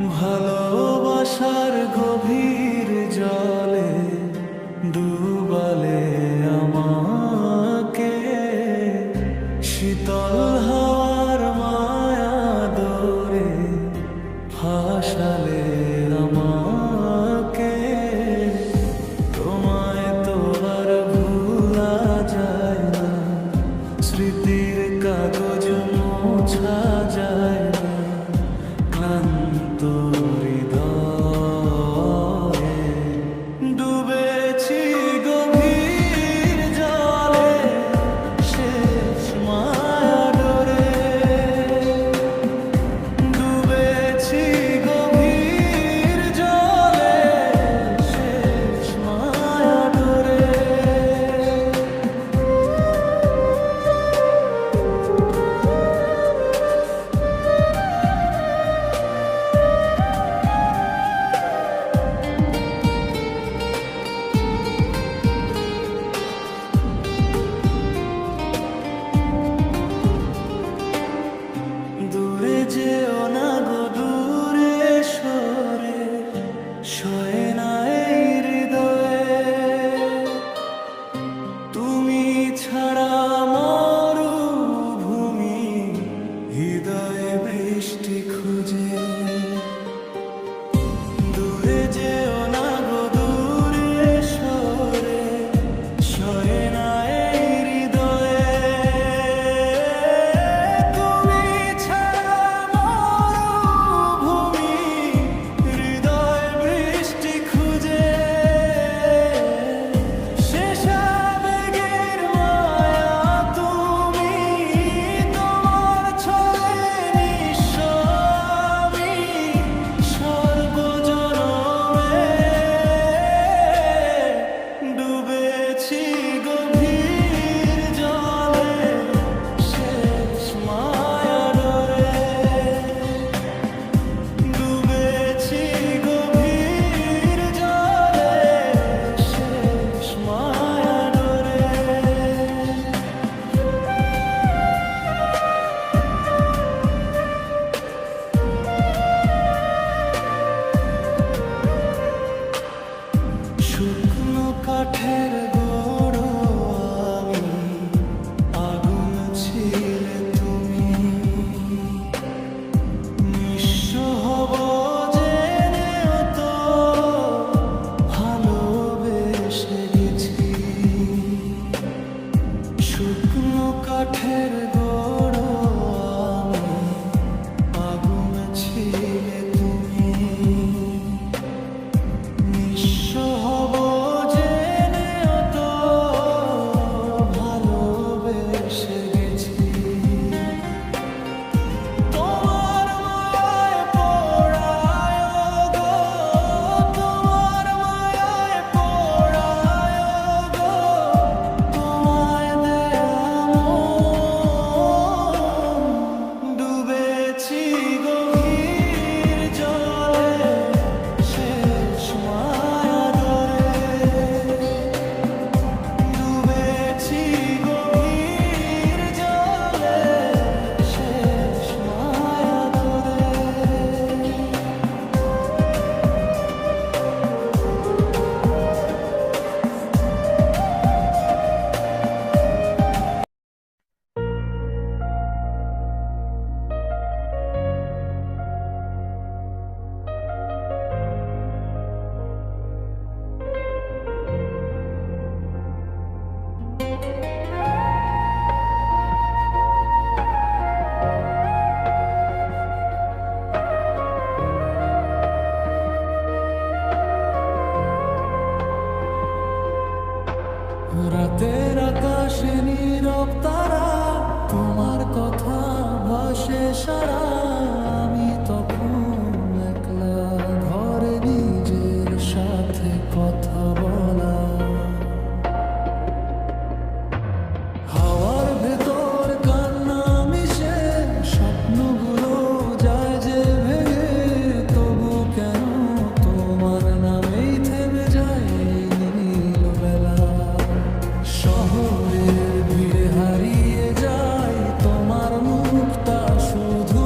ভালোবাসার গভীর জলে ডুবালে আমাকে, শীতল হাওয়ার মায়া দরে ভাসালে আমাকে। তোমায় তো আর ভুলা যায় না, স্মৃতির কাগজ মোছা যায় না, ক্লান্ত হৃদয়ে ডুবেছি গভীর জলে, শেষ মায়া ডোরে। ডুবেছি গভীর জলে, শেষ মায়া ডোরে। দূরে যেও না গো, দূরে সরে শোয় না এই হৃদয়ে। তুমি ছাড়া মরুভূমি, হৃদয়ে বৃষ্টি খুঁজে। দূরে যেও না গো, দূরে সরে শোয় না এই হৃদয়ে। তুমি ছাড়া মরুভূমি, হৃদয়ে বৃষ্টি খুঁজে। শেষ আবেগের মায়া তুমি, তোমার ছলে নিঃস্ব আমি সর্বজনমে। ডুবেছি গভীর জলে, শেষ মায়া ডোরে। ডুবেছি গভীর জলে, শেষ মায়া ডোরে। শুকনো কাঠের গুঁড়ো আমি, আগুন ছিলে তুমি। নিঃস্ব হব জেনেও তো ভালোবেসে গেছি। শুকনো কাঠের গুঁড়ো আমি, আগুন ছিলে তুমি। নিঃস্ব হব জেনেও তো ভালোবেসে গেছি। তোমার মায়ায় পড়ায় গো, তোমার মায়ায় পড়ায় গো, তোমায় দেয়া মন। ডুবেছি গভীর জলে, শেষ মায়া ডোরে। ডুবেছি গভীর জলে, শেষ মায়া ডোরে। রাতের আকাশে নীরব তারা, তোমার কথা ভাসে সারা। আমি তখন একলা ঘরে, নিজের সাথে কথা বলা। হাওয়ার ভেতর কান্না মিশে, স্বপ্নগুলো যায় যে ভেঙে। তবু কেন তোমার নামেই থেমে যায় এই নীল বেলা। শহরের ভিড়ে হারিয়ে যায় তোমার মুখটা, শুধু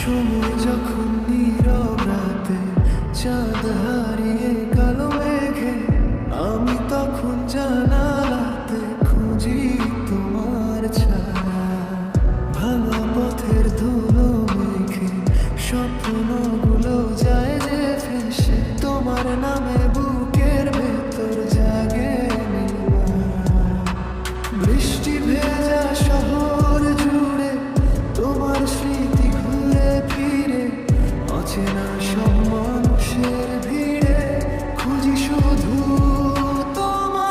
সময় যখন নীরব রাতে চাঁদ হারিয়ে কালো মেঘে, আমি তখন জানালাতে খুঁজি তোমার ছায়া। ভাঙা পথের ধুলো মেঘে স্বপ্নগুলো যায় যে ভেসে, তোমার নামে বুকের ভেতর জাগে নীলিমা। বৃষ্টি ভেজা শহর জুড়ে তোমার স্মৃতি ঘুরে ফিরে, অচেনা সব মানুষের ভিড়ে খুঁজি শুধু তোমার।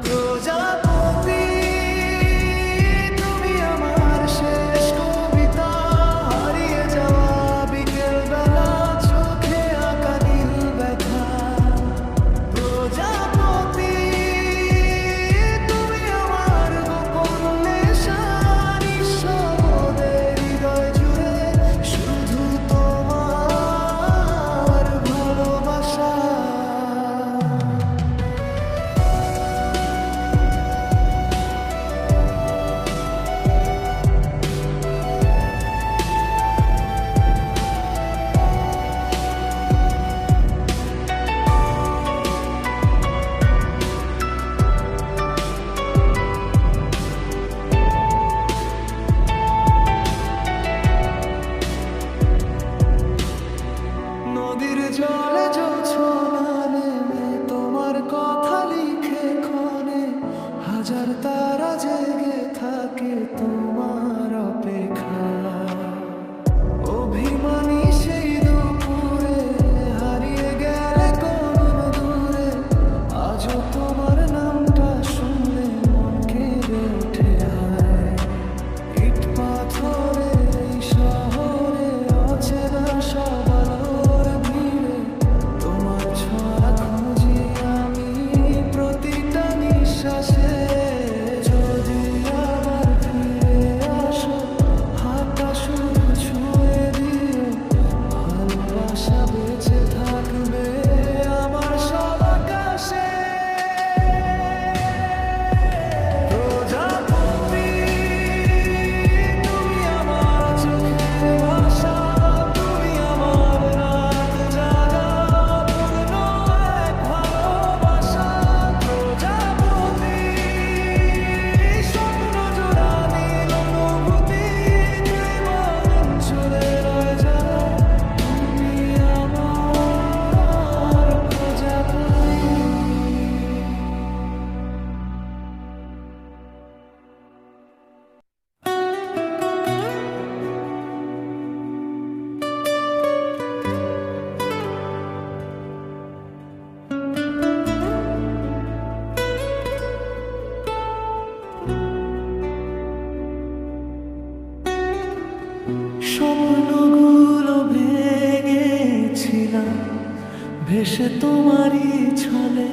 প্রজাপতি তুমি আমার শেষ কবিতা, হারিয়ে যাওয়া বিকেল বেলা চোখে আঁকা নীল ব্যথা। প্রজাপতি তুমি আমার গোপন নেশা, নিঃশব্দে হৃদয় জুড়ে শুধু তোমার ভালোবাসা। নদীর জলে জোছনা নেমে তোমার কথা লিখে ক্ষণে, হাজার তারা জেগে থাকে তোমার অপেক্ষায়। অভিমানী সেই দুপুরে হারিয়ে গেলে কোন দূরে, আজও তোমার নামটা শুনলে মন কেঁদে ওঠে হায়। ইট পাথরের এই শহরে অচেনা সব আলোর ভিড়ে, তোমার ছোঁয়া খুঁজি আমি প্রতিটা নিঃশ্বাসে। যদি আবার ফিরে আসো, হাতটা শুধু ছুঁয়ে দিও, ভালোবাসা বেঁচে থাকবে আমার সব আকাশে। প্রজাপতি তুমি আমার চোখের ভাষা, তুমি আমার রাত জাগা পূর্ণ এক ভালোবাসা। প্রজাপতি স্বপ্ন জোড়া নীল অনুভূতি, জীবন জুড়ে রয়ে যায় তুমি আমার প্রজাপতি। স্বপ্নগুলো ভেঙেছিলাম ভেসে তোমারই ছলে,